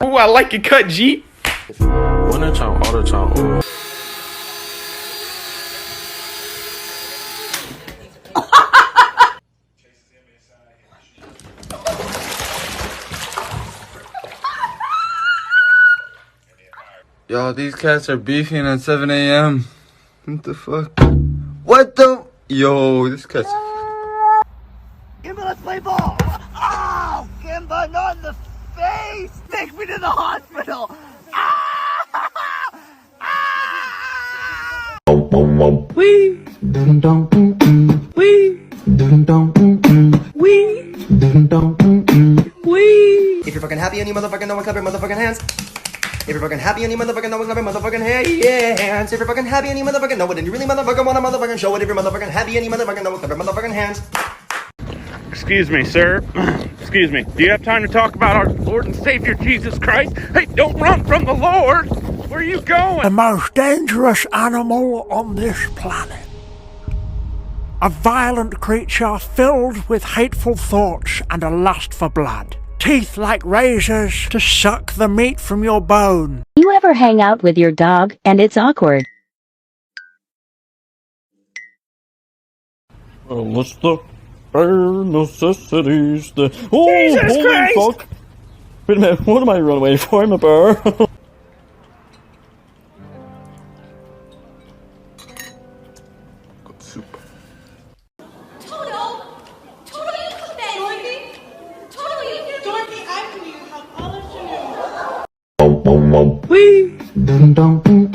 Ooh, I like your cut, G. One inch on all the time. Ooh. Yo, these cats are beefing at 7 a.m. What the fuck? What the? Yo, this cat's... Kimba, let's play ball! Oh! Kimba, not in the face! Take me to the hospital! Wee! Dun dun Wee! Dun dun Wee! Dun dun Wee! If you're fucking happy and you motherfucking know it, clap your motherfucking hands. If you're fucking happy and you motherfucking know it, clap your motherfucking hands. If you're fucking happy and you motherfucking know it, and you really motherfucking wanna motherfucking show it. If you're motherfucking happy and you motherfucking know it, clap your motherfucking hands. Excuse me, sir. Excuse me. Do you have time to talk about our Lord and Savior Jesus Christ? Hey, don't run from the Lord! Where are you going? The most dangerous animal on this planet. A violent creature filled with hateful thoughts and a lust for blood. Teeth like razors to suck the meat from your bone. You ever hang out with your dog and it's awkward? What's the bare necessities? Oh, Jesus holy Christ! fuck! Wait a minute, what am I running away for? I'm a bear. Soup. Toto! Toto, you come back! Dorothy? Toto, you can... Dorothy, I can help all of you. Wee! Dun dun